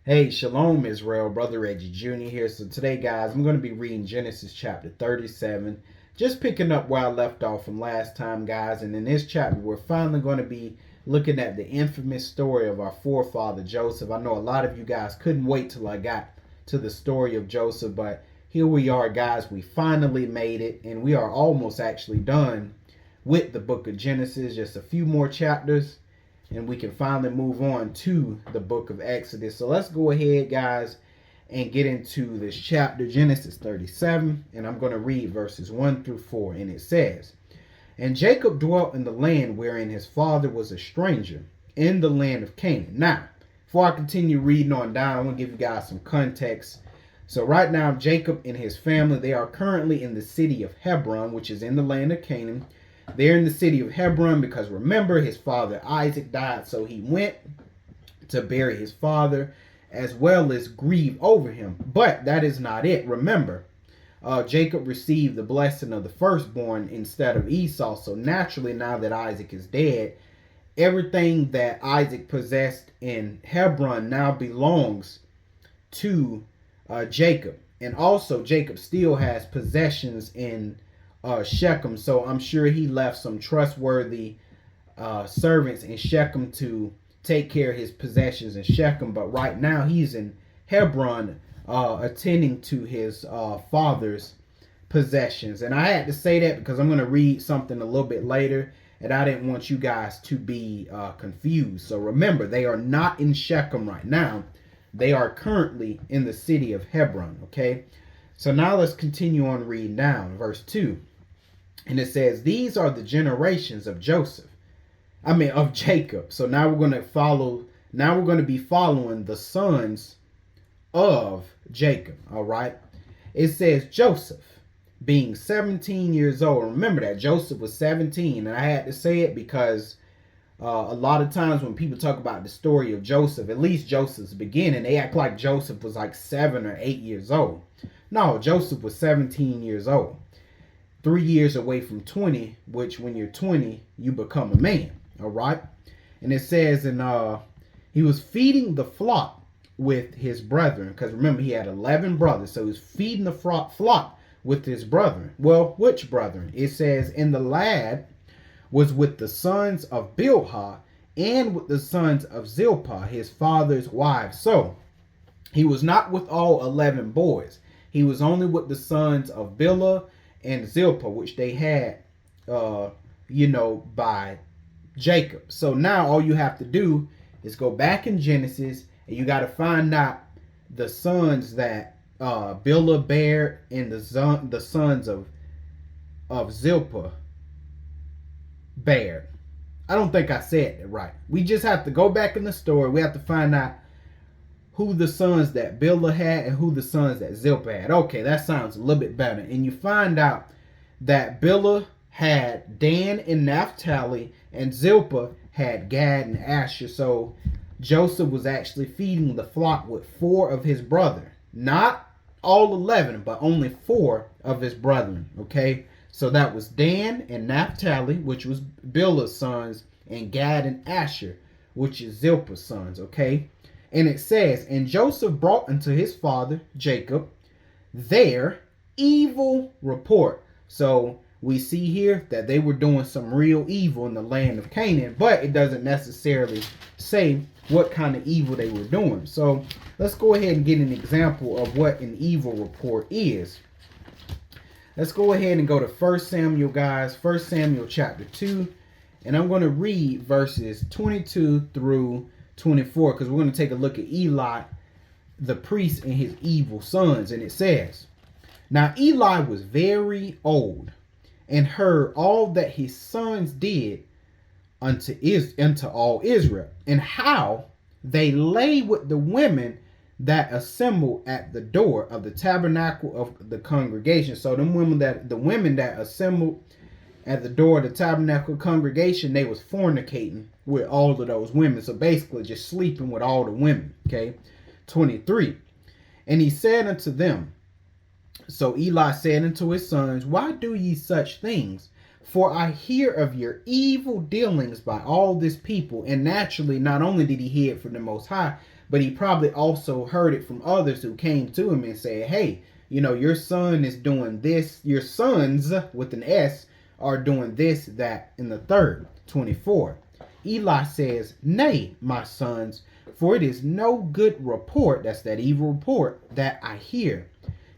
Hey, Shalom Israel, Brother Reggie Jr. here. So today, guys, I'm going to be reading Genesis chapter 37, just picking up where I left off from last time, guys. And in this chapter, we're finally going to be looking at the infamous story of our forefather Joseph. I know a lot of you guys couldn't wait till I got to the story of Joseph, but here we are, guys. We finally made it, and we are almost actually done with the book of Genesis. Just a few more chapters and we can finally move on to the book of Exodus. So let's go ahead, guys, and get into this chapter, Genesis 37, and I'm going to read verses 1 through 4. And it says, "And Jacob dwelt in the land wherein his father was a stranger, in the land of Canaan." Now, before I continue reading on down, I want to give you guys some context. So right now, Jacob and his family, they are currently in the city of Hebron, which is in the land of Canaan. They're in the city of Hebron because remember, his father Isaac died, so he went to bury his father as well as grieve over him. But that is not it. Remember, Jacob received the blessing of the firstborn instead of Esau. So naturally, now that Isaac is dead, everything that Isaac possessed in Hebron now belongs to Jacob. And also, Jacob still has possessions in Shechem. So I'm sure he left some trustworthy servants in Shechem to take care of his possessions in Shechem. But right now he's in Hebron attending to his father's possessions. And I had to say that because I'm going to read something a little bit later. And I didn't want you guys to be confused. So remember, they are not in Shechem right now. They are currently in the city of Hebron. Okay. So now let's continue on reading down. Verse 2. And it says, "These are the generations of of Jacob." So now we're going to be following the sons of Jacob. All right. It says, "Joseph being 17 years old." Remember that Joseph was 17. And I had to say it because a lot of times when people talk about the story of Joseph, at least Joseph's beginning, they act like Joseph was like 7 or 8 years old. No, Joseph was 17 years old. 3 years away from 20, which when you're 20, you become a man. All right. And it says, and he was feeding the flock with his brethren. Because remember, he had 11 brothers. So he was feeding the flock with his brethren. Well, which brethren? It says, "And the lad was with the sons of Bilhah and with the sons of Zilpah, his father's wives." So he was not with all 11 boys. He was only with the sons of Bilhah and Zilpah, which they had, by Jacob. So now all you have to do is go back in Genesis, and you got to find out the sons that Bilhah bare and the sons of Zilpah bare. I don't think I said it right. We just have to go back in the story. We have to find out who the sons that Bilhah had and who the sons that Zilpah had. Okay, that sounds a little bit better. And you find out that Bilhah had Dan and Naphtali, and Zilpah had Gad and Asher. So Joseph was actually feeding the flock with 4 of his brethren. Not all 11, but only 4 of his brethren. Okay, so that was Dan and Naphtali, which was Bilhah's sons, and Gad and Asher, which is Zilpah's sons. Okay. And it says, "And Joseph brought unto his father Jacob their evil report." So we see here that they were doing some real evil in the land of Canaan, but it doesn't necessarily say what kind of evil they were doing. So let's go ahead and get an example of what an evil report is. Let's go ahead and go to 1 Samuel, guys. 1 Samuel chapter 2. And I'm going to read verses 22 through 24, because we're going to take a look at Eli, the priest, and his evil sons. And it says, "Now Eli was very old, and heard all that his sons did unto all Israel, and how they lay with the women that assembled at the door of the tabernacle of the congregation." So the women that assembled at the door of the tabernacle congregation, they was fornicating with all of those women. So basically just sleeping with all the women. Okay. 23. "And he said unto them," so Eli said unto his sons, "Why do ye such things? For I hear of your evil dealings by all this people." And naturally, not only did he hear it from the Most High, but he probably also heard it from others who came to him and said, hey, your son is doing this. Your sons, with an S, are doing this, that, and the third. 24. Eli says, nay, my sons, for it is no good report, that's that evil report, that I hear.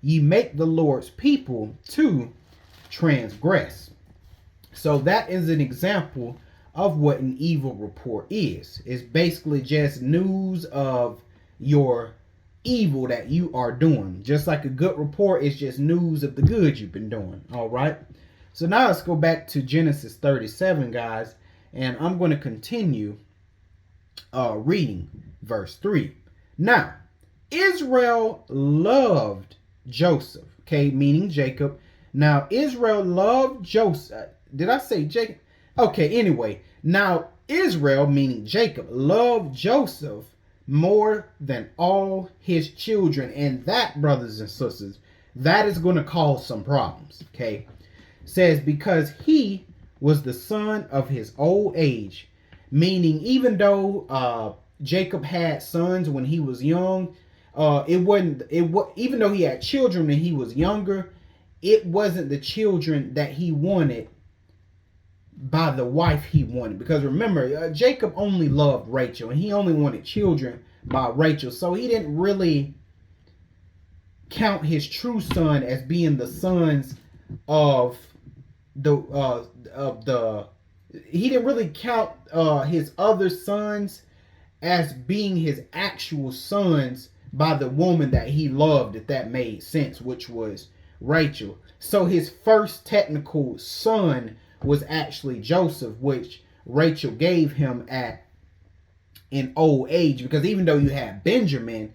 Ye make the Lord's people to transgress. So that is an example of what an evil report is. It's basically just news of your evil that you are doing. Just like a good report is just news of the good you've been doing. All right. So now let's go back to Genesis 37, guys. And I'm going to continue reading verse 3. Now, Israel loved Joseph. Okay, meaning Jacob. Now, Israel loved Joseph. Did I say Jacob? Okay, anyway. Now, Israel, meaning Jacob, loved Joseph more than all his children. And that, brothers and sisters, that is going to cause some problems. Okay. Says, because he was the son of his old age. Meaning, even though Jacob had sons when he was young, even though he had children when he was younger, it wasn't the children that he wanted by the wife he wanted. Because remember, Jacob only loved Rachel, and he only wanted children by Rachel. So he didn't really count his true son as being the sons of he didn't really count his other sons as being his actual sons by the woman that he loved, if that made sense, which was Rachel. So his first technical son was actually Joseph, which Rachel gave him in old age. Because even though you had Benjamin,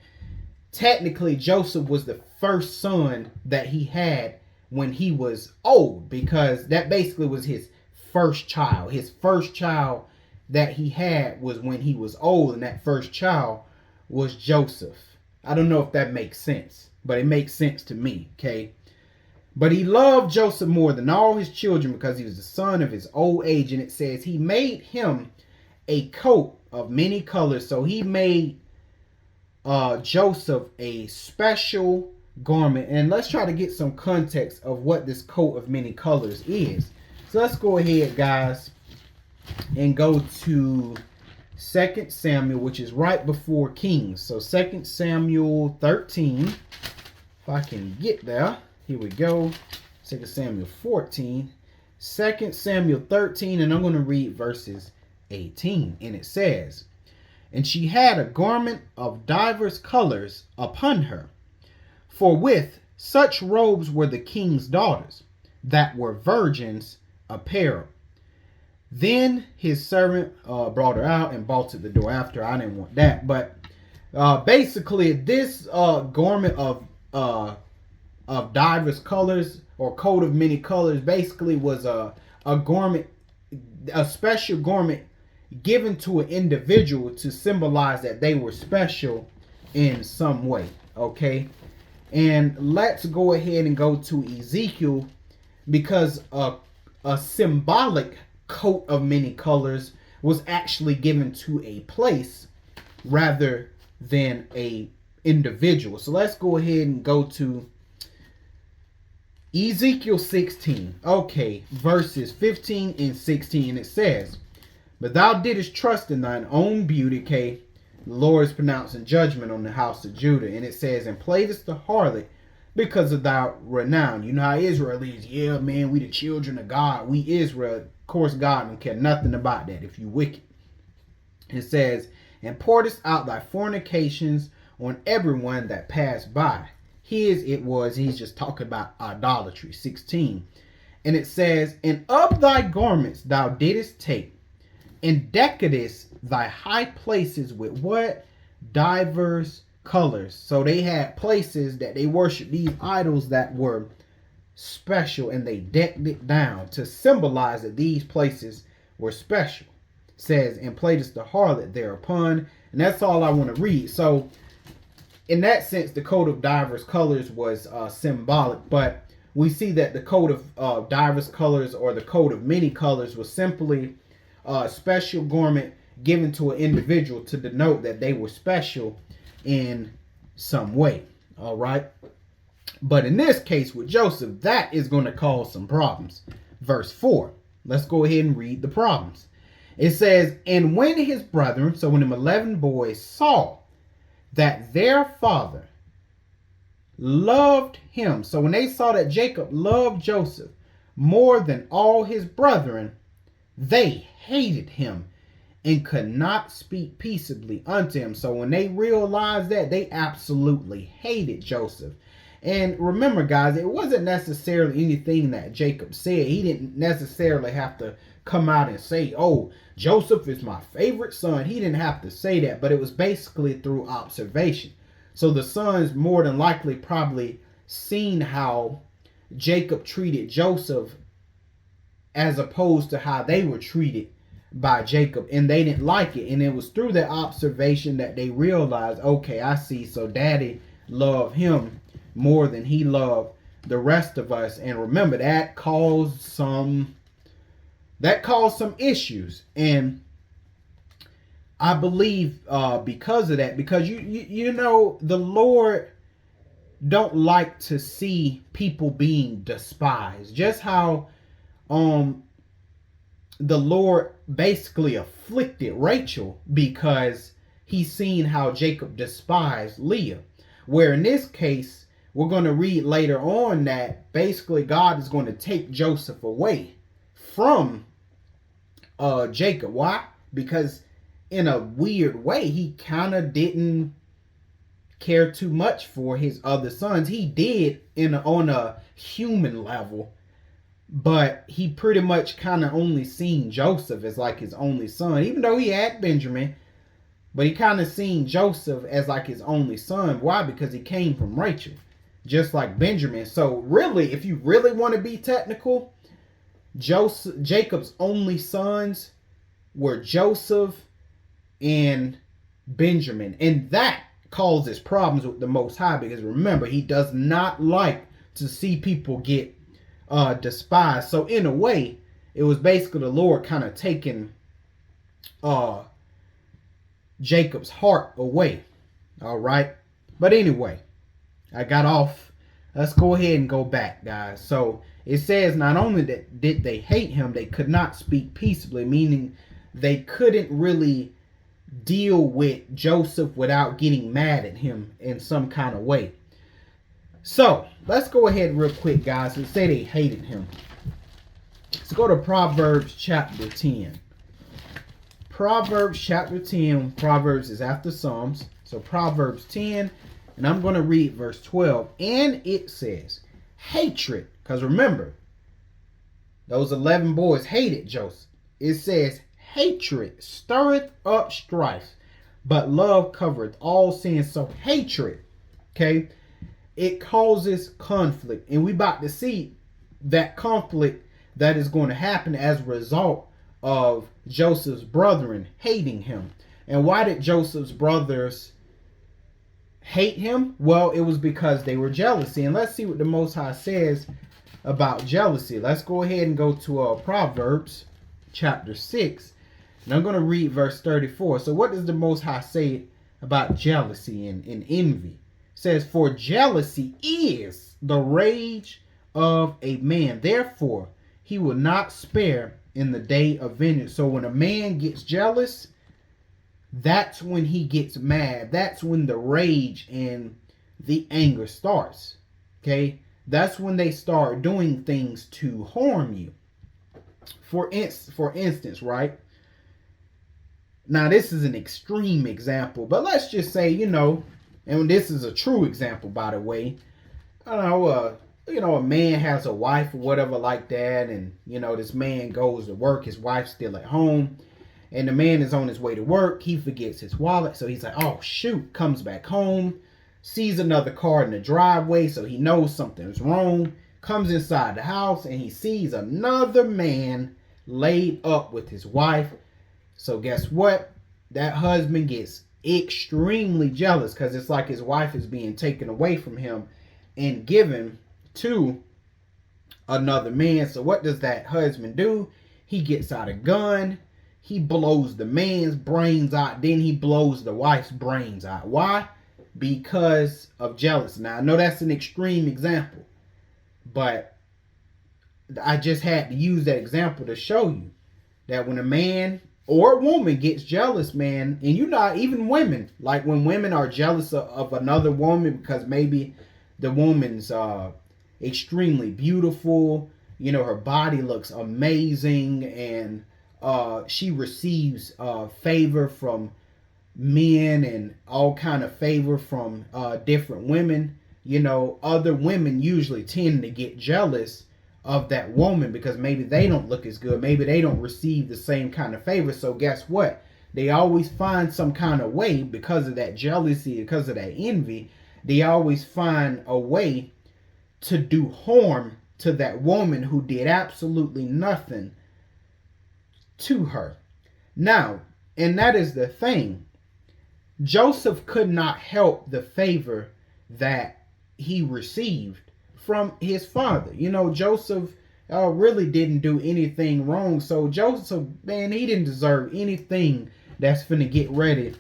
technically Joseph was the first son that he had when he was old, because that basically was his first child. His first child that he had was when he was old, and that first child was Joseph. I don't know if that makes sense, but it makes sense to me, okay? But he loved Joseph more than all his children because he was the son of his old age. And it says he made him a coat of many colors. So he made Joseph a special garment. And let's try to get some context of what this coat of many colors is. So let's go ahead, guys, and go to 2 Samuel, which is right before Kings. So 2 Samuel 13, if I can get there. Here we go. 2 Samuel 14. 2 Samuel 13, and I'm going to read verses 18. And it says, and she had a garment of divers colors upon her, for with such robes were the king's daughters, that were virgins apparel. Then his servant brought her out and bolted the door after. I didn't want that. But basically, this garment of diverse colors, or coat of many colors, basically was a garment, a special garment given to an individual to symbolize that they were special in some way. Okay, and let's go ahead and go to Ezekiel, because a symbolic coat of many colors was actually given to a place rather than a individual. So let's go ahead and go to Ezekiel 16, okay, verses 15 and 16. It says, but thou didst trust in thine own beauty, okay, the Lord is pronouncing judgment on the house of Judah. And it says, and playedest the harlot because of thy renown. You know how Israel is. Yeah, man, we the children of God. We Israel. Of course, God don't care nothing about that if you wicked. It says, and pourest out thy fornications on everyone that passed by. His it was, he's just talking about idolatry. 16. And it says, and of thy garments thou didst take, and deckedest thy high places with what? Divers colors. So they had places that they worshiped these idols that were special, and they decked it down to symbolize that these places were special. It says, and playedest the harlot thereupon. And that's all I want to read. So in that sense, the coat of diverse colors was symbolic, but we see that the coat of diverse colors, or the coat of many colors, was simply a special garment given to an individual to denote that they were special in some way. All right. But in this case with Joseph, that is going to cause some problems. Verse 4. Let's go ahead and read the problems. It says, and when his brethren, so when them 11 boys saw that their father loved him, so when they saw that Jacob loved Joseph more than all his brethren, they hated him and could not speak peaceably unto him. So when they realized that, they absolutely hated Joseph. And remember, guys, it wasn't necessarily anything that Jacob said. He didn't necessarily have to come out and say, oh, Joseph is my favorite son. He didn't have to say that, but it was basically through observation. So the sons more than likely probably seen how Jacob treated Joseph as opposed to how they were treated by Jacob, and they didn't like it. And it was through that observation that they realized, okay, I see. So daddy loved him more than he loved the rest of us. And remember, that caused some issues. And I believe because of that, because you know, the Lord don't like to see people being despised. Just how the Lord basically afflicted Rachel because he seen how Jacob despised Leah. Where in this case, we're going to read later on that basically God is going to take Joseph away from Jacob. Why? Because in a weird way, he kind of didn't care too much for his other sons. He did on a human level, but he pretty much kind of only seen Joseph as like his only son, even though he had Benjamin. But he kind of seen Joseph as like his only son. Why? Because he came from Rachel, just like Benjamin. So really, if you really want to be technical, Jacob's only sons were Joseph and Benjamin. And that causes problems with the Most High, because remember, he does not like to see people get despised. So in a way, it was basically the Lord kind of taking Jacob's heart away. All right. But anyway, I got off. Let's go ahead and go back, guys. So it says not only that did they hate him, they could not speak peaceably, meaning they couldn't really deal with Joseph without getting mad at him in some kind of way. So let's go ahead real quick, guys, and say they hated him. Let's go to Proverbs chapter 10. Proverbs chapter 10. Proverbs is after Psalms. So Proverbs 10, and I'm going to read verse 12. And it says, hatred, because remember, those 11 boys hated Joseph. It says, hatred stirreth up strife, but love covereth all sin. So hatred, okay, it causes conflict. And we about to see that conflict that is going to happen as a result of Joseph's brethren hating him. And why did Joseph's brothers hate him? Well, it was because they were jealousy. And let's see what the Most High says about jealousy. Let's go ahead and go to Proverbs chapter 6. And I'm going to read verse 34. So what does the Most High say about jealousy and envy? It says, for jealousy is the rage of a man. Therefore, he will not spare in the day of vengeance. So when a man gets jealous, that's when he gets mad. That's when the rage and the anger starts. Okay? That's when they start doing things to harm you. For instance, right? Now, this is an extreme example, but let's just say, and this is a true example, by the way. A man has a wife or whatever like that, and, this man goes to work, his wife's still at home, and the man is on his way to work. He forgets his wallet, so he's like, oh, shoot, comes back home, sees another car in the driveway, so he knows something's wrong, comes inside the house, and he sees another man laid up with his wife. So guess what? That husband gets extremely jealous because it's like his wife is being taken away from him and given to another man. So what does that husband do? He gets out a gun. He blows the man's brains out. Then he blows the wife's brains out. Why? because of jealousy. Now, I know that's an extreme example, but I just had to use that example to show you that when a man or a woman gets jealous, man, and even women, like when women are jealous of another woman because maybe the woman's extremely beautiful, her body looks amazing, and she receives favor from men and all kind of favor from different women. Other women usually tend to get jealous of that woman because maybe they don't look as good, maybe they don't receive the same kind of favor. So guess what, they always find some kind of way, because of that jealousy, because of that envy, they always find a way to do harm to that woman who did absolutely nothing to her. Now, and that is the thing, Joseph could not help the favor that he received from his father. Joseph really didn't do anything wrong. So Joseph, man, he didn't deserve anything that's finna get ready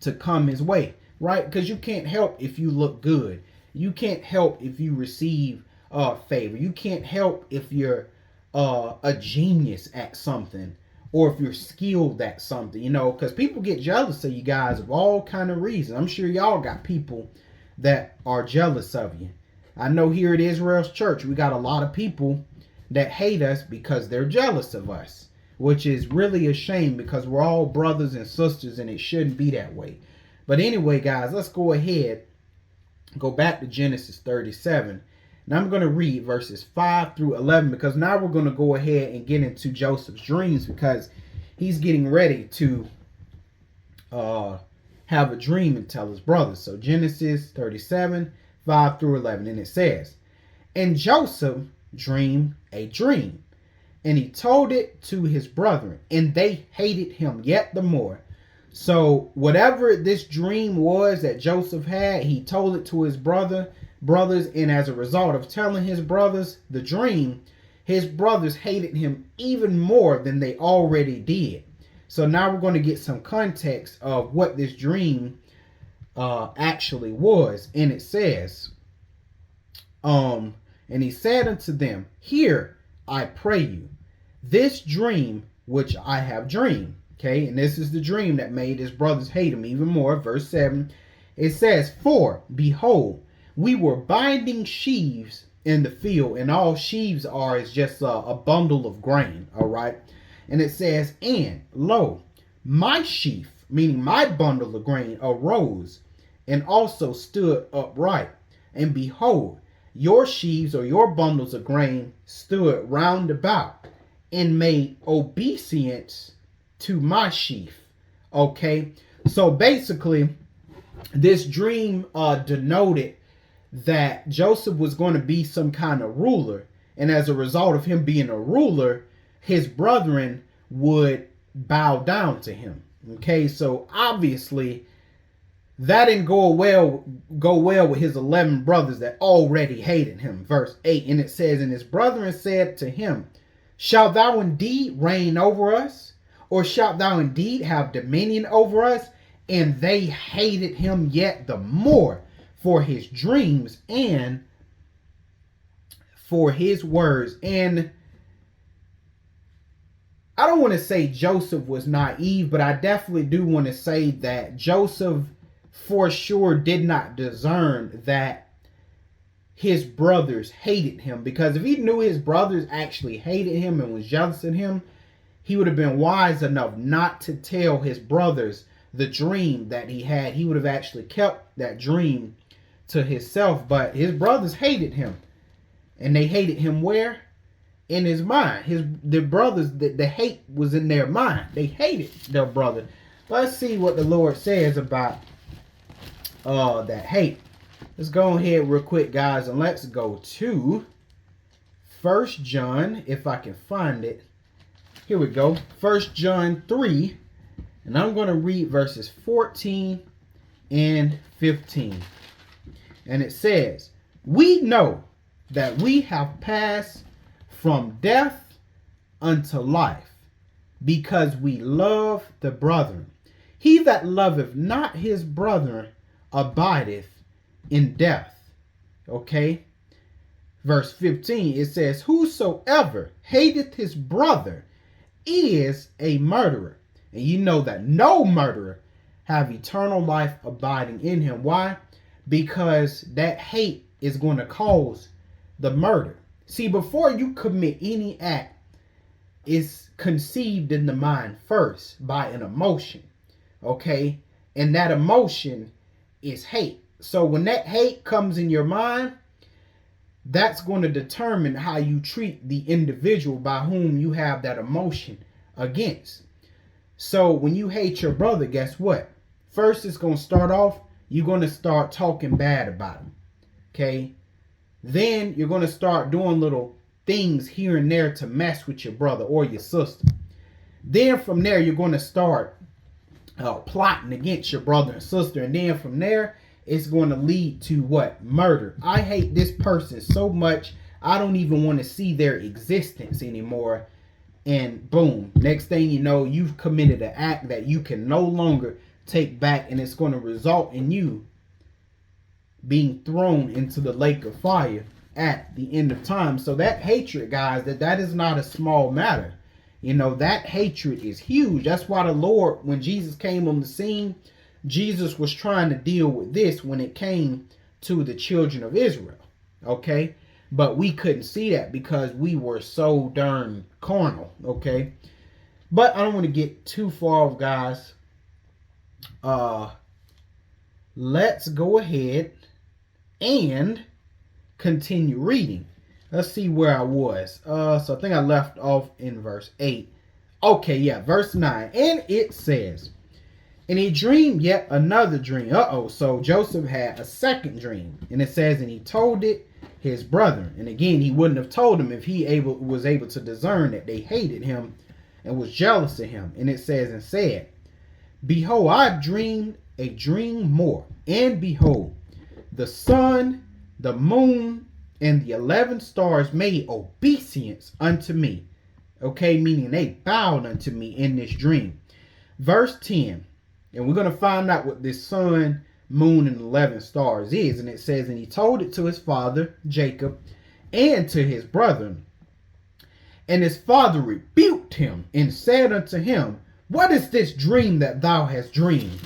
to come his way, right? Because you can't help if you look good. You can't help if you receive favor. You can't help if you're a genius at something, or if you're skilled at something, because people get jealous of you guys of all kind of reasons. I'm sure y'all got people that are jealous of you. I know here at Israel's church, we got a lot of people that hate us because they're jealous of us, which is really a shame because we're all brothers and sisters and it shouldn't be that way. But anyway, guys, let's go ahead, go back to Genesis 37. And I'm going to read verses 5 through 11 because now we're going to go ahead and get into Joseph's dreams, because he's getting ready to have a dream and tell his brothers. So Genesis 37, 5 through 11. And it says, "And Joseph dreamed a dream, and he told it to his brethren, and they hated him yet the more." So whatever this dream was that Joseph had, he told it to his brothers, and as a result of telling his brothers the dream, his brothers hated him even more than they already did. So now we're going to get some context of what this dream actually was. And it says, and he said unto them, "Hear, I pray you, this dream which I have dreamed." Okay, and this is the dream that made his brothers hate him even more. Verse 7, it says, "For, behold, we were binding sheaves in the field," and all sheaves are is just a bundle of grain, all right? And it says, "And, lo, my sheaf," meaning my bundle of grain, "arose, and also stood upright. And behold, your sheaves," or your bundles of grain, "stood round about, and made obeisance to my sheaf." Okay, so basically, this dream denoted that Joseph was going to be some kind of ruler, and as a result of him being a ruler, his brethren would bow down to him. Okay, so obviously that didn't go well with his 11 brothers that already hated him. Verse 8, and it says, "And his brethren said to him, Shalt thou indeed reign over us? Or shalt thou indeed have dominion over us?" And they hated him yet the more for his dreams and for his words. And I don't want to say Joseph was naive, but I definitely do want to say that Joseph for sure did not discern that his brothers hated him, because if he knew his brothers actually hated him and was jealous of him, he would have been wise enough not to tell his brothers the dream that he had. He would have actually kept that dream to himself. But his brothers hated him, and they hated him where? In his mind. The brothers, the hate was in their mind. They hated their brother. Let's see what the Lord says about that hate. Let's go ahead real quick, guys, and let's go to 1 John, if I can find it. Here we go. 1 John 3, and I'm going to read verses 14 and 15. And it says, "We know that we have passed from death unto life, because we love the brethren. He that loveth not his brother abideth in death. Okay? Verse 15, it says, whosoever hateth his brother is a murderer. And you know that no murderer have eternal life abiding in him. Why? Because that hate is going to cause the murder. See, before you commit any act, it's conceived in the mind first by an emotion. Okay? And that emotion is hate. So when that hate comes in your mind, that's going to determine how you treat the individual by whom you have that emotion against. So when you hate your brother, guess what? First, it's going to start off, you're going to start talking bad about him. Okay? Then you're going to start doing little things here and there to mess with your brother or your sister. Then from there, you're going to start plotting against your brother and sister. And then from there, it's going to lead to what? Murder. I hate this person so much, I don't even want to see their existence anymore. And boom, next thing you know, you've committed an act that you can no longer take back, and it's going to result in you being thrown into the lake of fire at the end of time. So that hatred, guys, that is not a small matter. You know, that hatred is huge. That's why the Lord, when Jesus came on the scene, Jesus was trying to deal with this when it came to the children of Israel. Okay? But we couldn't see that because we were so darn carnal. Okay? But I don't want to get too far off, guys. Let's go ahead and continue reading. Let's see where I was. So I think I left off in verse 8. Okay, yeah, verse 9. And it says, and he dreamed yet another dream. So Joseph had a second dream. And it says, and he told it his brethren. And again, he wouldn't have told them if he was able to discern that they hated him and was jealous of him. And it says, and said, behold, I've dreamed a dream more. And behold, the sun, the moon, and the 11 stars made obeisance unto me. Okay, meaning they bowed unto me in this dream. Verse 10, and we're going to find out what this sun, moon, and 11 stars is. And it says, and he told it to his father, Jacob, and to his brethren. And his father rebuked him and said unto him, what is this dream that thou hast dreamed?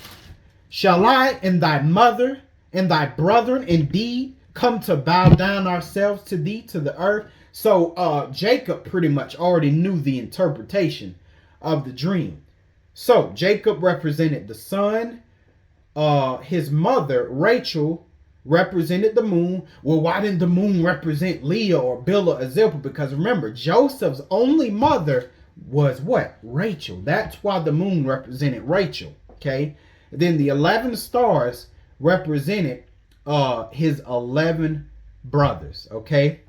Shall I and thy mother and thy brethren indeed come to bow down ourselves to thee to the earth? So Jacob pretty much already knew the interpretation of the dream. So Jacob represented the sun. His mother, Rachel, represented the moon. Well, why didn't the moon represent Leah or Bilhah or Zilpah? Because remember, Joseph's only mother was what? Rachel. That's why the moon represented Rachel. Okay. Then the 11 stars represented his 11 brothers. Okay.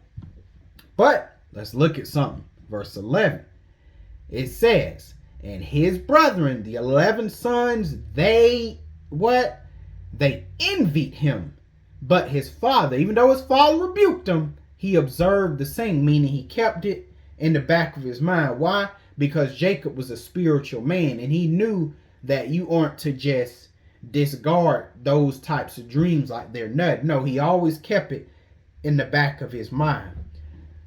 But let's look at something. Verse 11. It says, and his brethren, the 11 sons, they what? They envied him. But his father, even though his father rebuked him, he observed the same, meaning he kept it in the back of his mind. Why? Because Jacob was a spiritual man, and he knew that you aren't to just discard those types of dreams like they're nut. No, he always kept it in the back of his mind.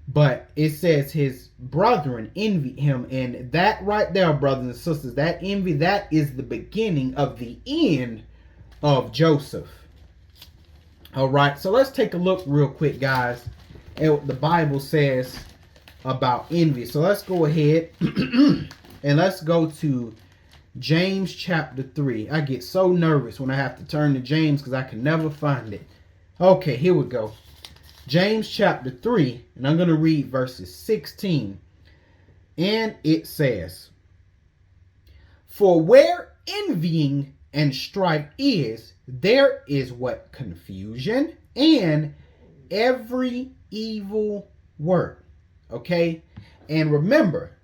But it says his brethren envied him, and that right there, brothers and sisters, that envy, that is the beginning of the end of Joseph. All right, so let's take a look real quick, guys, at what the Bible says about envy. So let's go ahead and let's go to James chapter 3. I get so nervous when I have to turn to James because I can never find it. Okay, here we go. James chapter 3, and I'm going to read verses 16. And it says, for where envying and strife is, there is what? Confusion and every evil work. Okay? And remember,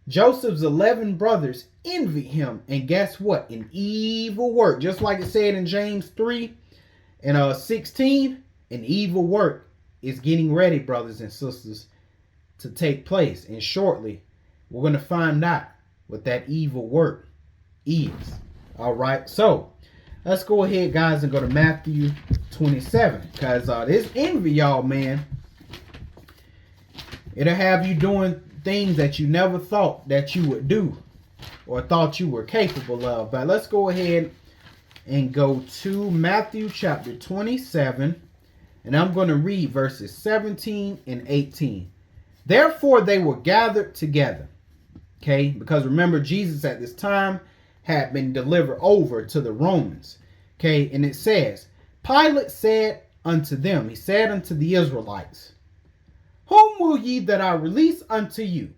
Joseph's 11 brothers envied him. And guess what? An evil work. Just like it said in James 3 and 16, an evil work is getting ready, brothers and sisters, to take place. And shortly, we're going to find out what that evil work is. All right. So Let's go ahead, guys, and go to Matthew 27. Because this envy, y'all, man, it'll have you doing things that you never thought that you would do or thought you were capable of. But let's go ahead and go to Matthew chapter 27. And I'm going to read verses 17 and 18. Therefore they were gathered together. Okay, because remember, Jesus at this time had been delivered over to the Romans. Okay, and it says, Pilate said unto them, he said unto the Israelites, whom will ye that I release unto you,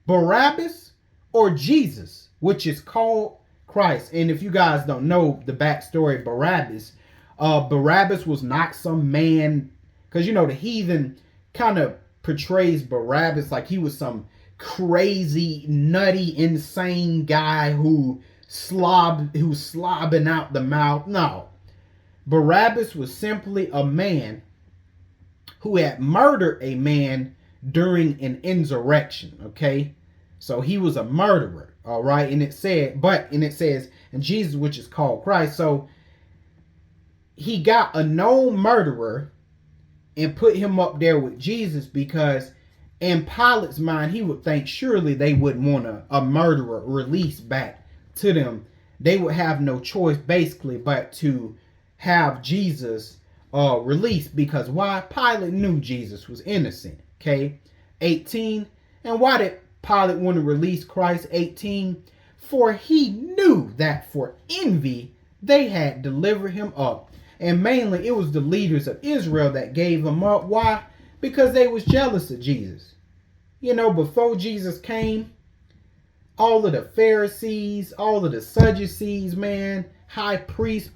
Barabbas or Jesus, which is called Christ? And if you guys don't know the backstory of Barabbas, Barabbas was not some man, because you know the heathen kind of portrays Barabbas like he was some crazy, nutty, insane guy who's slobbing out the mouth. No, Barabbas was simply a man who had murdered a man during an insurrection. Okay, so he was a murderer. All right, and it says, and Jesus, which is called Christ. So he got a known murderer and put him up there with Jesus, because in Pilate's mind, he would think surely they wouldn't want a murderer released back to them. They would have no choice basically but to have Jesus released, because why? Pilate knew Jesus was innocent. Okay, 18. And why did Pilate want to release Christ? 18. For he knew that for envy they had delivered him up. And mainly it was the leaders of Israel that gave him up. Why? Because they was jealous of Jesus. You know, before Jesus came, all of the Pharisees, all of the Sadducees, man, high priests,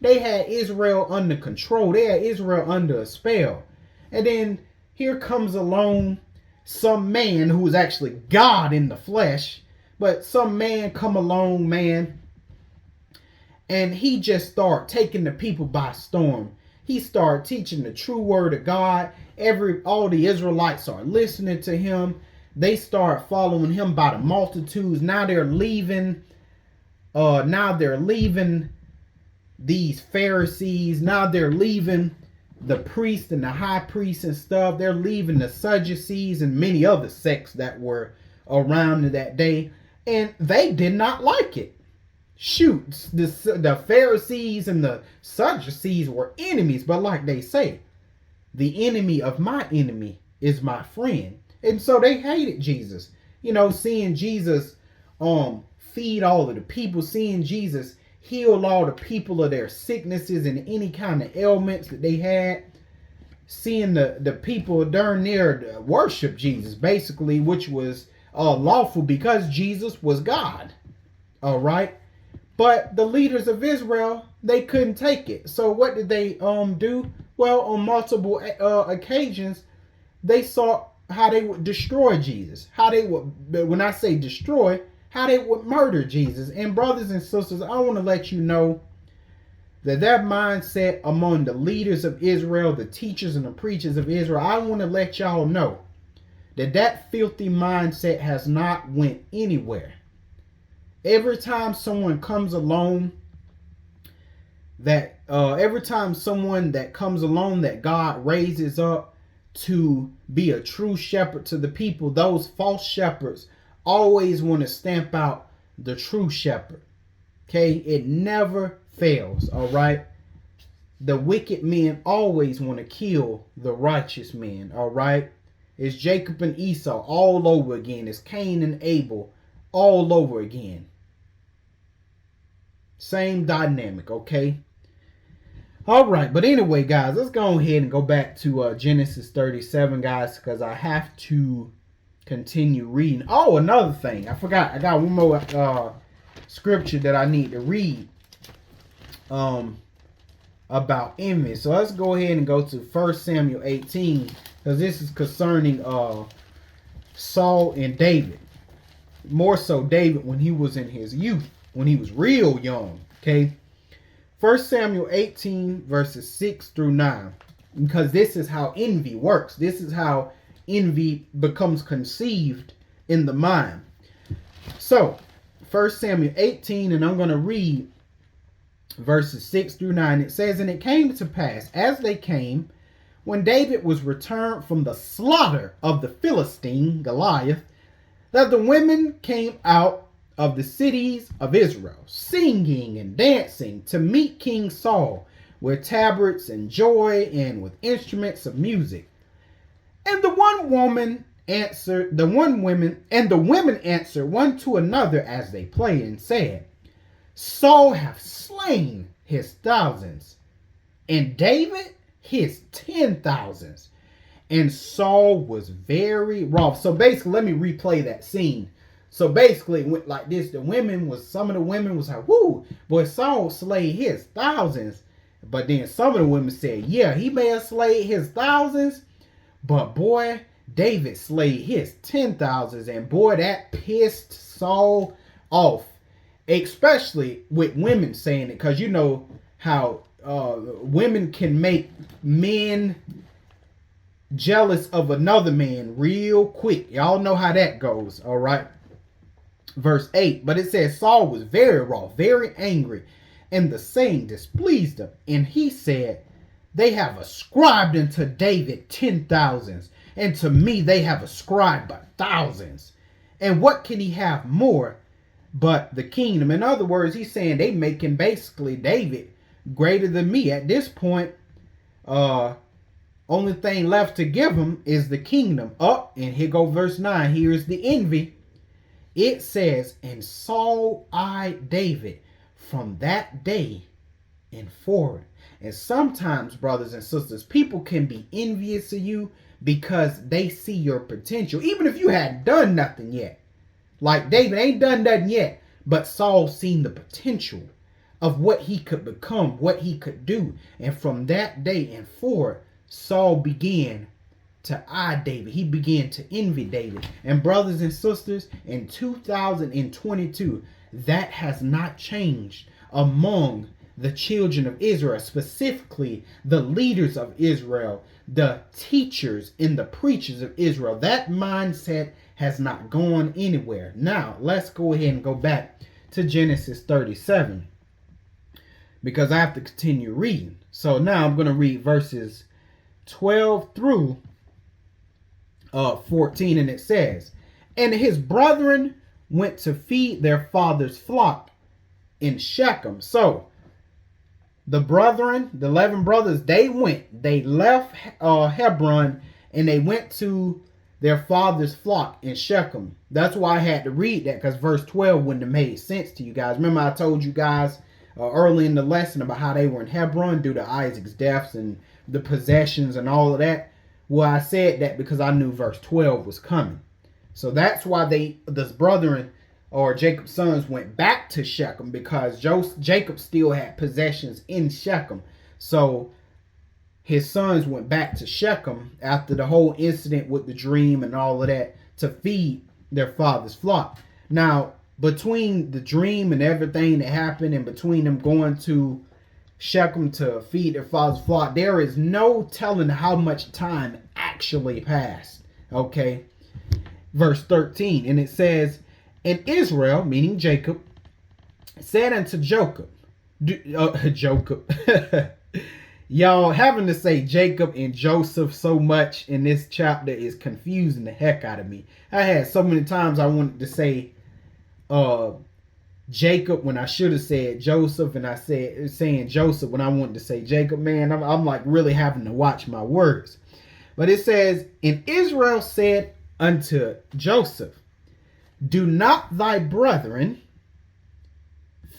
they had Israel under control. They had Israel under a spell. And then here comes along some man who was actually God in the flesh. But some man come along, man, and he just started taking the people by storm. He started teaching the true word of God. All the Israelites are listening to him. They start following him by the multitudes. Now they're leaving. These Pharisees. Now they're leaving the priests and the high priests and stuff. They're leaving the Sadducees and many other sects that were around in that day. And they did not like it. Shoot, the Pharisees and the Sadducees were enemies, but like they say, the enemy of my enemy is my friend. And so they hated Jesus. You know, seeing Jesus feed all of the people, seeing Jesus heal all the people of their sicknesses and any kind of ailments that they had, seeing the people darn near worship Jesus, basically, which was lawful because Jesus was God. All right. But the leaders of Israel, they couldn't take it. So what did they do? Well, on multiple occasions, they saw how they would destroy Jesus. How they would, when I say destroy, how they would murder Jesus. And brothers and sisters, I want to let you know that mindset among the leaders of Israel, the teachers and the preachers of Israel, I want to let y'all know that filthy mindset has not went anywhere. Every time someone comes along that God raises up to be a true shepherd to the people, those false shepherds always want to stamp out the true shepherd. Okay, it never fails. All right, the wicked men always want to kill the righteous men. All right, it's Jacob and Esau all over again. It's Cain and Abel all over again. Same dynamic, okay? All right, but anyway, guys, let's go ahead and go back to Genesis 37, guys, because I have to continue reading. Oh, another thing. I forgot. I got one more scripture that I need to read about envy. So let's go ahead and go to 1 Samuel 18, because this is concerning Saul and David. More so David when he was in his youth, when he was real young. Okay, 1 Samuel 18 verses 6 through 9, because this is how envy works. This is how envy becomes conceived in the mind. So 1 Samuel 18, and I'm going to read verses 6 through 9, it says, "And it came to pass, as they came, when David was returned from the slaughter of the Philistine, Goliath, that the women came out of the cities of Israel, singing and dancing to meet King Saul, with tabrets and joy and with instruments of music. And the women answered one to another as they played, and said, Saul hath slain his thousands, and David his 10,000s. And Saul was very wroth." So basically, let me replay that scene. So basically, it went like this. Some of the women was like, "Whoo, boy, Saul slayed his thousands." But then some of the women said, "Yeah, he may have slayed his thousands, but boy, David slayed his 10,000s." And boy, that pissed Saul off. Especially with women saying it, because you know how women can make men jealous of another man real quick. Y'all know how that goes, all right? Verse 8, but it says, "Saul was very wroth, very angry, and the saying displeased him. And he said, They have ascribed unto David 10,000s, and to me they have ascribed but thousands. And what can he have more but the kingdom?" In other words, he's saying they making basically David greater than me. At this point, only thing left to give him is the kingdom. And here go verse 9. Here is the envy. It says, "And Saul eyed David from that day and forward." And sometimes, brothers and sisters, people can be envious of you because they see your potential, even if you hadn't done nothing yet. Like David ain't done nothing yet, but Saul seen the potential of what he could become, what he could do. And from that day and forward, Saul began to eye David. He began to envy David. And brothers and sisters, in 2022, that has not changed among the children of Israel, specifically the leaders of Israel, the teachers and the preachers of Israel. That mindset has not gone anywhere. Now, let's go ahead and go back to Genesis 37, because I have to continue reading. So now I'm going to read verses 12 through 14, and it says, "And his brethren went to feed their father's flock in Shechem." So the brethren, the 11 brothers, they left Hebron, and they went to their father's flock in Shechem. That's why I had to read that, because verse 12 wouldn't have made sense to you guys. Remember I told you guys early in the lesson about how they were in Hebron due to Isaac's deaths and the possessions and all of that? Well, I said that because I knew verse 12 was coming. So that's why this brethren, or Jacob's sons, went back to Shechem, because Jacob still had possessions in Shechem. So his sons went back to Shechem after the whole incident with the dream and all of that to feed their father's flock. Now, between the dream and everything that happened, and between them going to Shechem to feed their father's flock, there is no telling how much time actually passed. Okay? Verse 13, and it says, "And Israel," meaning Jacob, "said unto Jacob," y'all, having to say Jacob and Joseph so much in this chapter is confusing the heck out of me. I had so many times I wanted to say Jacob when I should have said Joseph, and I said saying Joseph when I wanted to say Jacob. Man, I'm like really having to watch my words. But it says, "And Israel said unto Joseph, Do not thy brethren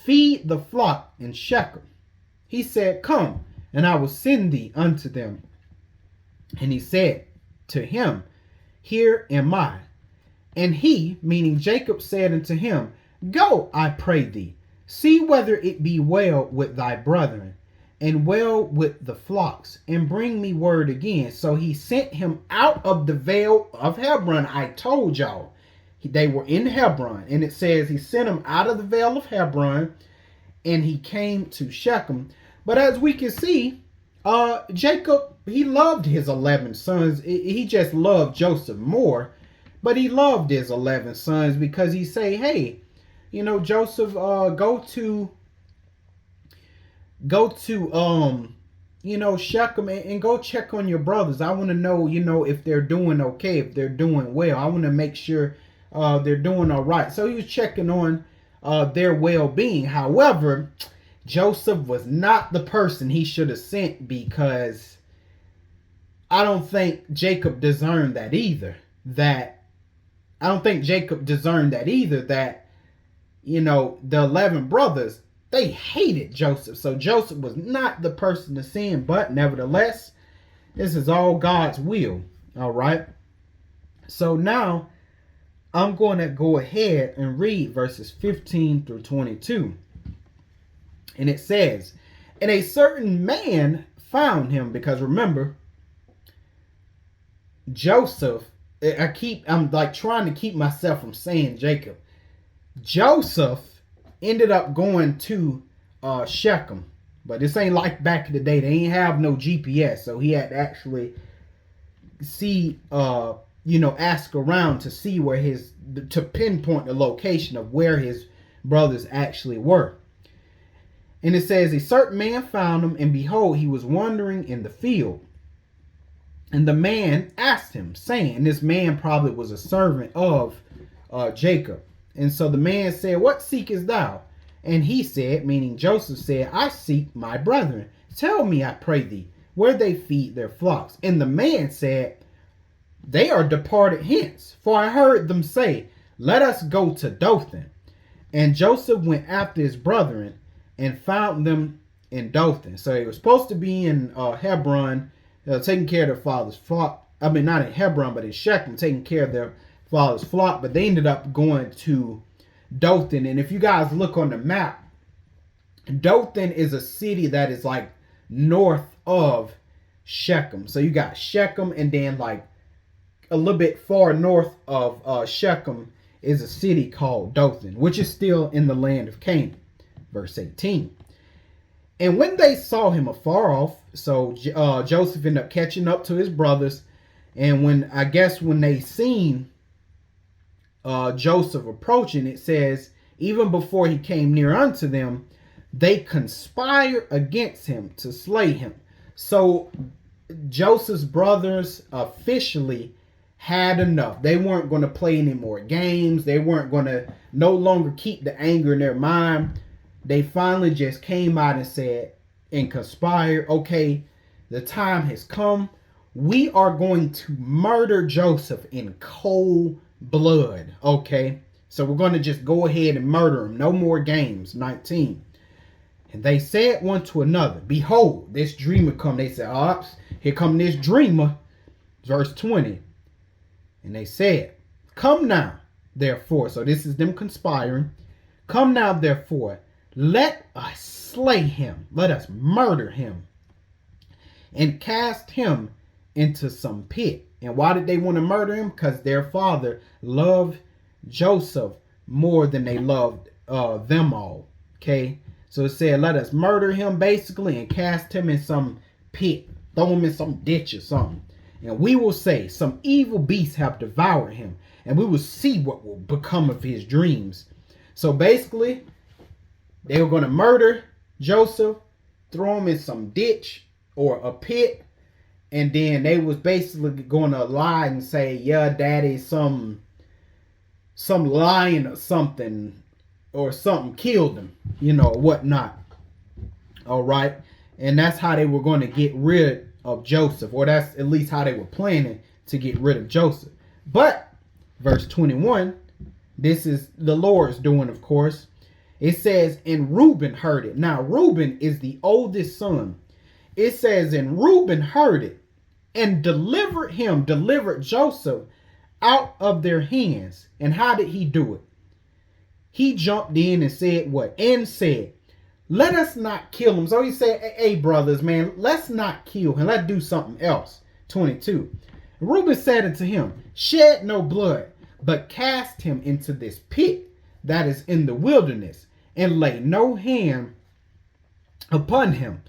feed the flock in Shechem? He said, Come, and I will send thee unto them. And he said to him, Here am I. And he," meaning Jacob, "said unto him, Go, I pray thee, see whether it be well with thy brethren, and well with the flocks, and bring me word again." So he sent him out of the vale of Hebron. I told y'all they were in Hebron, and it says he sent him out of the vale of Hebron, and he came to Shechem. But as we can see, Jacob, he loved his 11 sons. He just loved Joseph more, but he loved his 11 sons because he say, "Hey, Joseph, go to go to Shechem and go check on your brothers. I want to know, if they're doing okay, if they're doing well. I want to make sure they're doing all right. So he was checking on their well-being. However, Joseph was not the person he should have sent, because I don't think Jacob discerned that either. That the 11 brothers, they hated Joseph. So Joseph was not the person to send, but nevertheless, this is all God's will. All right. So now I'm going to go ahead and read verses 15 through 22. And it says, and a certain man found him, because remember, Joseph, I'm like trying to keep myself from saying Jacob. Joseph ended up going to Shechem, but this ain't like back in the day. They ain't have no GPS, so he had to actually ask around to see to pinpoint the location of where his brothers actually were. And it says, a certain man found him, and behold, he was wandering in the field. And the man asked him, saying, and this man probably was a servant of Jacob. And so the man said, what seekest thou? And he said, meaning Joseph said, I seek my brethren. Tell me, I pray thee, where they feed their flocks. And the man said, they are departed hence, for I heard them say, let us go to Dothan. And Joseph went after his brethren and found them in Dothan. So he was supposed to be in Hebron, taking care of their father's flock. I mean, not in Hebron, but in Shechem, taking care of their father's flock. But they ended up going to Dothan. And if you guys look on the map, Dothan is a city that is like north of Shechem. So you got Shechem, and then like a little bit far north of Shechem is a city called Dothan, which is still in the land of Canaan. Verse 18. And when they saw him afar off, so Joseph ended up catching up to his brothers. And when they seen Joseph approaching, it says, even before he came near unto them, they conspired against him to slay him. So Joseph's brothers officially had enough. They weren't going to play any more games. They weren't going to no longer keep the anger in their mind. They finally just came out and said, and conspired, okay, the time has come. We are going to murder Joseph in cold blood. Okay, so we're going to just go ahead and murder him. No more games. 19. And they said one to another, behold, this dreamer come. They said, ops, here come this dreamer. Verse 20. And they said, come now, therefore. So this is them conspiring. Come now, therefore, let us slay him. Let us murder him. And cast him into some pit. And why did they want to murder him? Because their father loved Joseph more than they loved them all. Okay. So it said, let us murder him basically and cast him in some pit. Throw him in some ditch or something. And we will say, some evil beasts have devoured him. And we will see what will become of his dreams. So basically, they were going to murder Joseph, throw him in some ditch or a pit. And then they was basically going to lie and say, yeah, daddy, some lion or something killed him, or whatnot. All right. And that's how they were going to get rid of Joseph, or that's at least how they were planning to get rid of Joseph. But verse 21, this is the Lord's doing, of course. It says, and Reuben heard it. Now, Reuben is the oldest son. It says, and Reuben heard it and delivered Joseph out of their hands. And how did he do it? He jumped in and said what? And said, let us not kill him. So he said, hey, brothers, man, let's not kill him. Let's do something else. 22. Reuben said unto him, shed no blood, but cast him into this pit that is in the wilderness, and lay no hand upon him,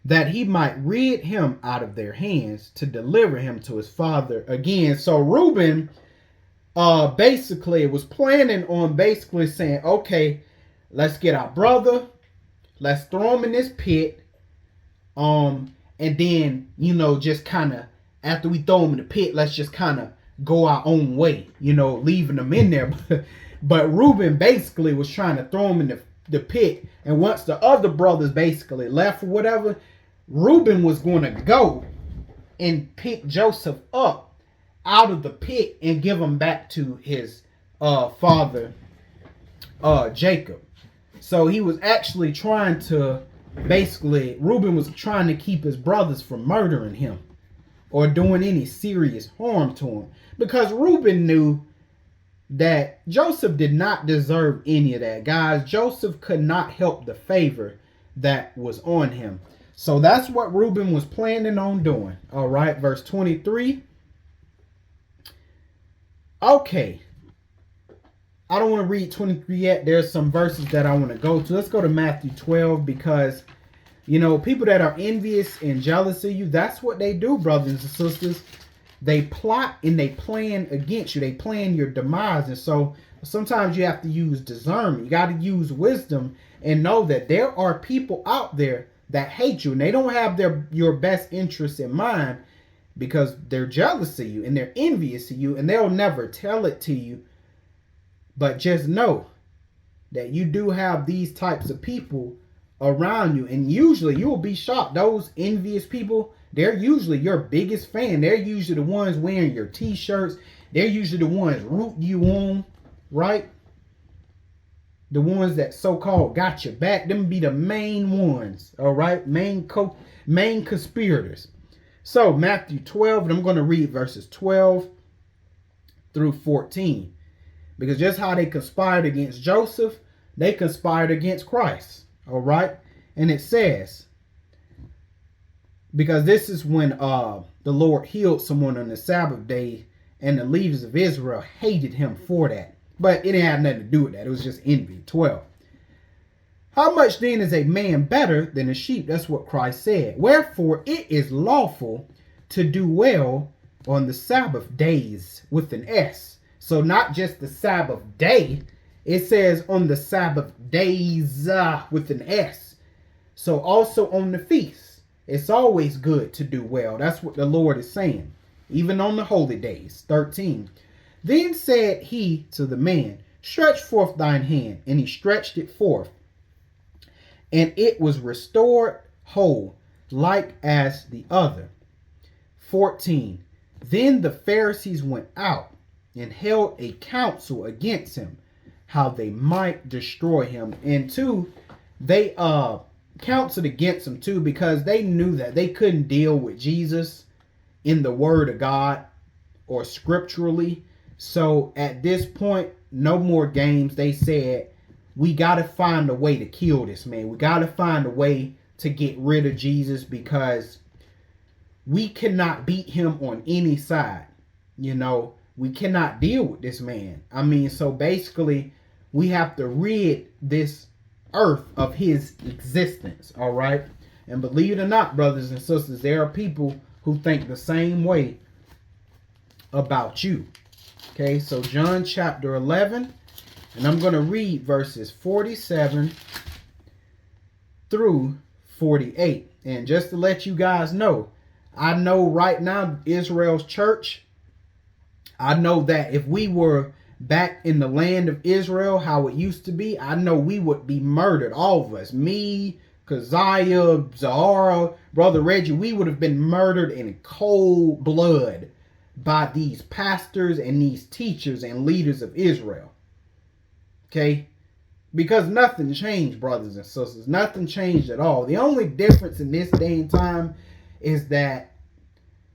that he might rid him out of their hands, to deliver him to his father again. So Reuben basically was planning on basically saying, okay, let's get our brother, let's throw them in this pit. And then, just kind of, after we throw them in the pit, let's just kind of go our own way, leaving them in there. But Reuben basically was trying to throw them in the pit. And once the other brothers basically left or whatever, Reuben was going to go and pick Joseph up out of the pit and give him back to his father, Jacob. So he was actually trying to, basically, Reuben was trying to keep his brothers from murdering him or doing any serious harm to him, because Reuben knew that Joseph did not deserve any of that, guys. Joseph could not help the favor that was on him. So that's what Reuben was planning on doing. All right, verse 23. Okay. I don't want to read 23 yet. There's some verses that I want to go to. Let's go to Matthew 12, because, people that are envious and jealous of you, that's what they do, brothers and sisters. They plot and they plan against you. They plan your demise. And so sometimes you have to use discernment. You got to use wisdom and know that there are people out there that hate you, and they don't have your best interests in mind, because they're jealous of you and they're envious of you, and they'll never tell it to you. But just know that you do have these types of people around you, and usually you will be shocked. Those envious people, they're usually your biggest fan. They're usually the ones wearing your t-shirts. They're usually the ones rooting you on, right? The ones that so-called got your back, them be the main ones, all right? Main conspirators. So Matthew 12, and I'm going to read verses 12 through 14. Because just how they conspired against Joseph, they conspired against Christ, all right? And it says, because this is when the Lord healed someone on the Sabbath day, and the leaders of Israel hated him for that. But it didn't have nothing to do with that. It was just envy. 12. How much then is a man better than a sheep? That's what Christ said. Wherefore it is lawful to do well on the Sabbath days with an S. So not just the Sabbath day. It says on the Sabbath days with an S. So also on the feast. It's always good to do well. That's what the Lord is saying. Even on the holy days. 13. Then said he to the man, stretch forth thine hand. And he stretched it forth. And it was restored whole, like as the other. 14. Then the Pharisees went out and held a council against him, how they might destroy him. And 2, they counseled against him too, because they knew that they couldn't deal with Jesus in the word of God or scripturally. So at this point, no more games. They said, we got to find a way to kill this man. We got to find a way to get rid of Jesus, because we cannot beat him on any side. We cannot deal with this man. So basically, we have to rid this earth of his existence, all right? And believe it or not, brothers and sisters, there are people who think the same way about you. Okay, so John chapter 11, and I'm going to read verses 47 through 48. And just to let you guys know, I know right now, Israel's church, I know that if we were back in the land of Israel, how it used to be, I know we would be murdered. All of us. Me, Keziah, Zahara, Brother Reggie, we would have been murdered in cold blood by these pastors and these teachers and leaders of Israel. Okay? Because nothing changed, brothers and sisters. Nothing changed at all. The only difference in this day and time is that,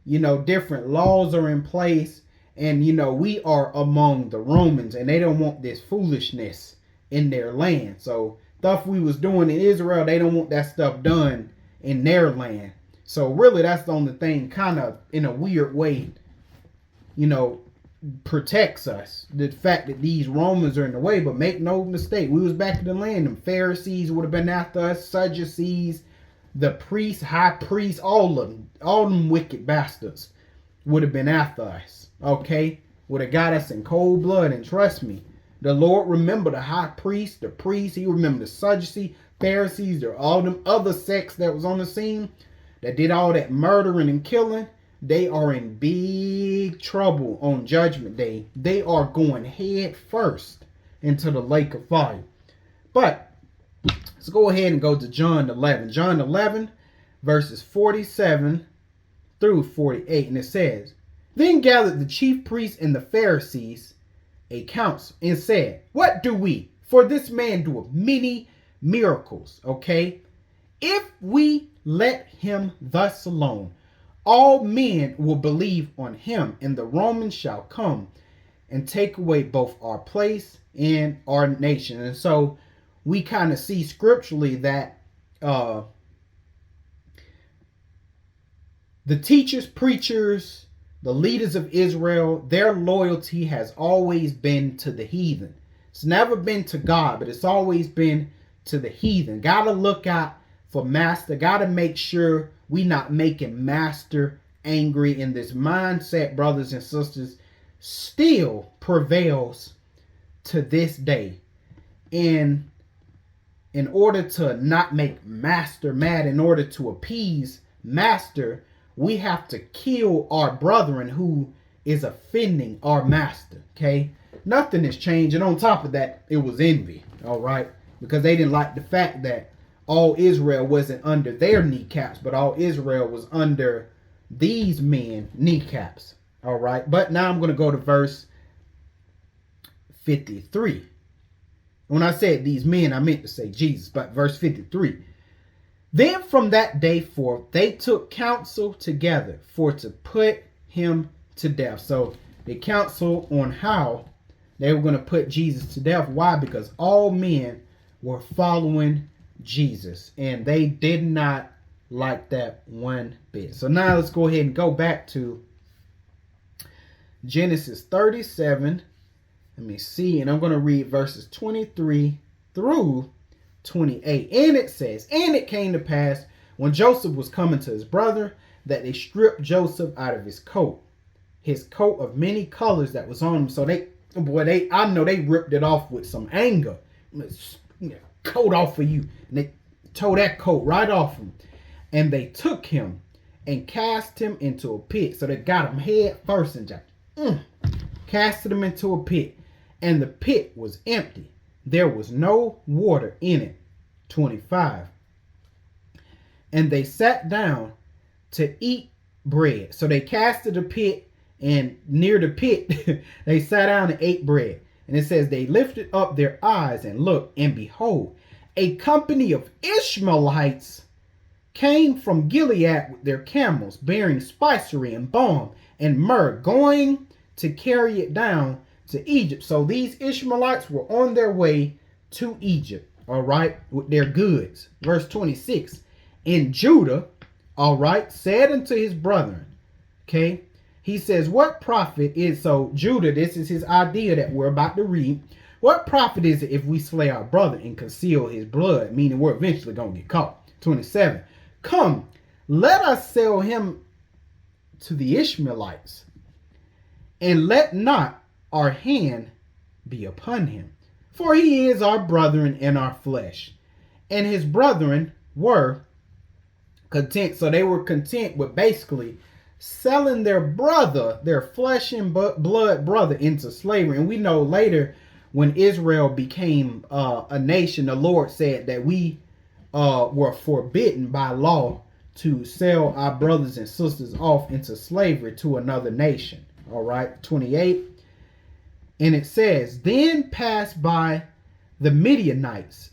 different laws are in place. And, we are among the Romans, and they don't want this foolishness in their land. So stuff we was doing in Israel, they don't want that stuff done in their land. So really, that's the only thing kind of in a weird way, protects us. The fact that these Romans are in the way, but make no mistake, we was back in the land. Them Pharisees would have been after us, Sadducees, the priests, high priests, all them wicked bastards would have been after us. Okay, would have got us in cold blood. And trust me, the Lord remembered the high priest, the priest. He remembered the Sadducee. Pharisees or all them other sects that was on the scene that did all that murdering and killing, they are in big trouble on Judgment Day. They are going head first into the lake of fire. But let's go ahead and go to John 11. John 11, verses 47 through 48. And it says, Then gathered the chief priests and the Pharisees a council and said, What do we? For this man doeth many miracles. Okay? If we let him thus alone, all men will believe on him, and the Romans shall come and take away both our place and our nation. And so we kind of see scripturally that the teachers, preachers, the leaders of Israel, their loyalty has always been to the heathen. It's never been to God, but it's always been to the heathen. Gotta look out for master. Gotta make sure we not making master angry. And this mindset, brothers and sisters, still prevails to this day. And in order to not make master mad, in order to appease master, we have to kill our brethren who is offending our master. Okay? Nothing has changed. And on top of that, it was envy. All right? Because they didn't like the fact that all Israel wasn't under their kneecaps, but all Israel was under these men kneecaps. All right? But now I'm going to go to verse 53. When I said these men, I meant to say Jesus, but verse 53. Then from that day forth, they took counsel together for to put him to death. So they counsel on how they were going to put Jesus to death. Why? Because all men were following Jesus, and they did not like that one bit. So now let's go ahead and go back to Genesis 37. Let me see, and I'm going to read verses 23 through 28. And it says, And it came to pass, when Joseph was coming to his brother, that they stripped Joseph out of his coat of many colors that was on him. So I know they ripped it off with some anger. Coat off for you. And they tore that coat right off him. And they took him and cast him into a pit. So they got him head first and just casted him into a pit. And the pit was empty. There was no water in it. 25. And they sat down to eat bread. So they casted a pit, and near the pit, they sat down and ate bread. And it says, They lifted up their eyes and looked, and behold, a company of Ishmaelites came from Gilead with their camels, bearing spicery and balm and myrrh, going to carry it down to Egypt. So these Ishmaelites were on their way to Egypt, all right, with their goods. Verse 26. And Judah, all right, said unto his brethren, okay, he says, What profit is, so Judah, this is his idea that we're about to read. What profit is it if we slay our brother and conceal his blood? Meaning we're eventually going to get caught. 27. Come, let us sell him to the Ishmaelites, and let not our hand be upon him. For he is our brethren in our flesh. And his brethren were content. So they were content with basically selling their brother, their flesh and blood brother, into slavery. And we know later when Israel became a nation, the Lord said that we were forbidden by law to sell our brothers and sisters off into slavery to another nation. All right, 28. And it says, Then passed by the Midianites,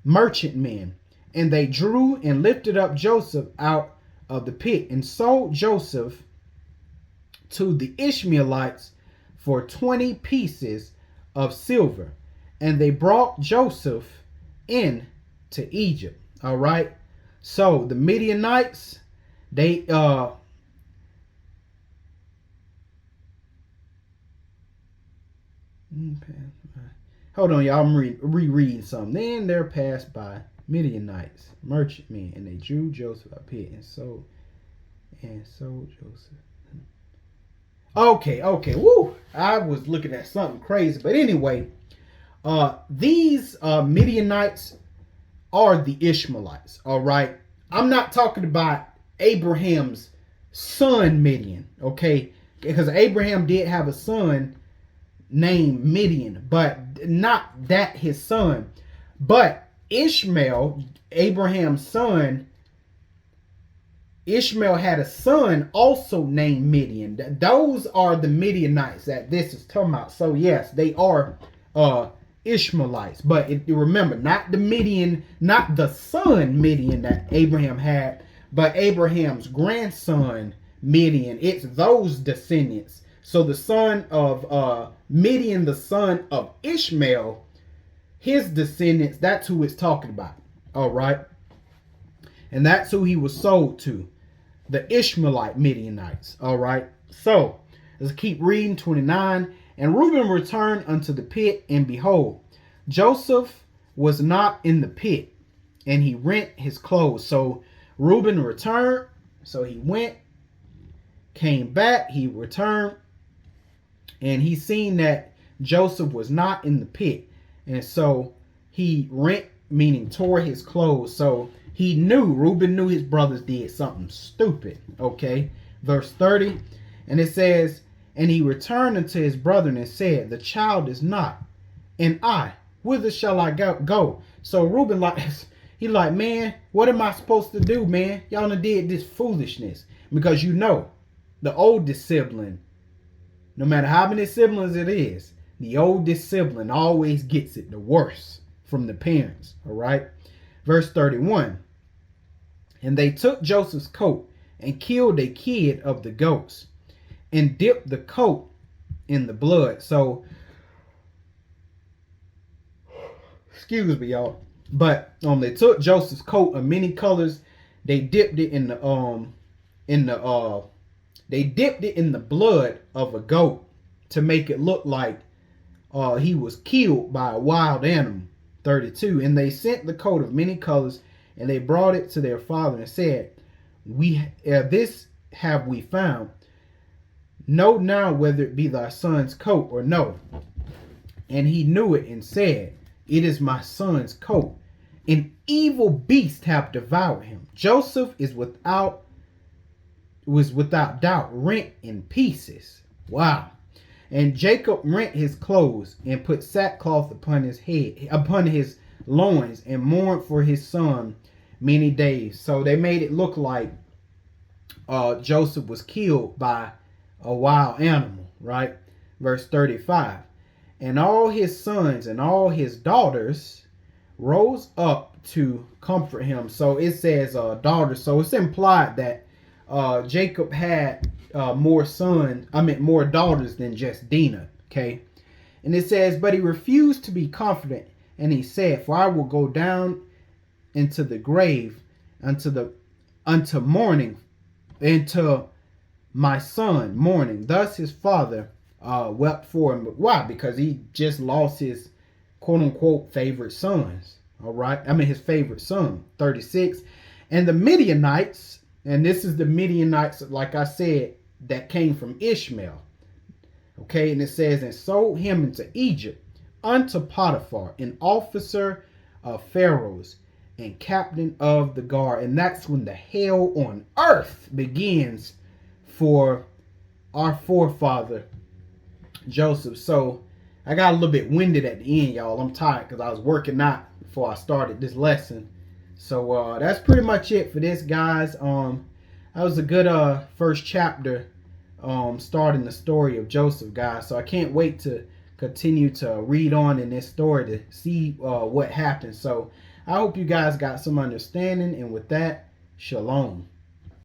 merchantmen, and they drew and lifted up Joseph out of the pit, and sold Joseph to the Ishmaelites for 20 pieces of silver. And they brought Joseph into Egypt. All right. So the Midianites, they hold on, y'all. I'm rereading something. Then there passed by Midianites, merchantmen, and they drew Joseph up here and sold Joseph. Okay. Woo! I was looking at something crazy, but anyway, These Midianites are the Ishmaelites. All right. I'm not talking about Abraham's son Midian. Okay. Because Abraham did have a son named Midian, but not that his son. But Ishmael, Abraham's son, Ishmael had a son also named Midian. Those are the Midianites that this is talking about. So yes, they are Ishmaelites. But remember, not the Midian, not the son Midian that Abraham had, but Abraham's grandson Midian. It's those descendants. So the son of Midian, the son of Ishmael, his descendants, that's who it's talking about. All right. And that's who he was sold to. The Ishmaelite Midianites. All right. So let's keep reading. 29. And Reuben returned unto the pit, and behold, Joseph was not in the pit, and he rent his clothes. So Reuben returned. So he went, came back, he returned, and he seen that Joseph was not in the pit. And so he rent, meaning tore his clothes. So he knew, Reuben knew his brothers did something stupid. Okay. Verse 30. And it says, and he returned unto his brethren and said, the child is not, and I, whither shall I go? So Reuben he like, man, what am I supposed to do, man? Y'all done did this foolishness. Because you know, the oldest sibling, no matter how many siblings it is, the oldest sibling always gets it the worst from the parents. All right. Verse 31. And they took Joseph's coat and killed a kid of the goats and dipped the coat in the blood. So, excuse me, y'all. But they took Joseph's coat of many colors. They dipped it in the blood of a goat to make it look like he was killed by a wild animal. 32. And they sent the coat of many colors, and they brought it to their father and said, this have we found. Know now whether it be thy son's coat or no. And he knew it and said, it is my son's coat. An evil beast hath devoured him. Joseph was without doubt rent in pieces. Wow. And Jacob rent his clothes and put sackcloth upon his head, upon his loins, and mourned for his son many days. So they made it look like Joseph was killed by a wild animal, right? Verse 35. And all his sons and all his daughters rose up to comfort him. So it says daughters. So it's implied that Jacob had more daughters than just Dinah. Okay. And it says, but he refused to be confident. And he said, for I will go down into the grave unto mourning, into my son mourning. Thus his father wept for him. But why? Because he just lost his quote unquote favorite sons. All right. His favorite son. 36. And the Midianites, and this is the Midianites, like I said, that came from Ishmael. Okay. And it says, and sold him into Egypt unto Potiphar, an officer of Pharaoh's and captain of the guard. And that's when the hell on earth begins for our forefather Joseph. So I got a little bit winded at the end, y'all. I'm tired because I was working out before I started this lesson. So that's pretty much it for this, guys. That was a good first chapter, starting the story of Joseph, guys. So I can't wait to continue to read on in this story to see what happened. So I hope you guys got some understanding, and with that, shalom.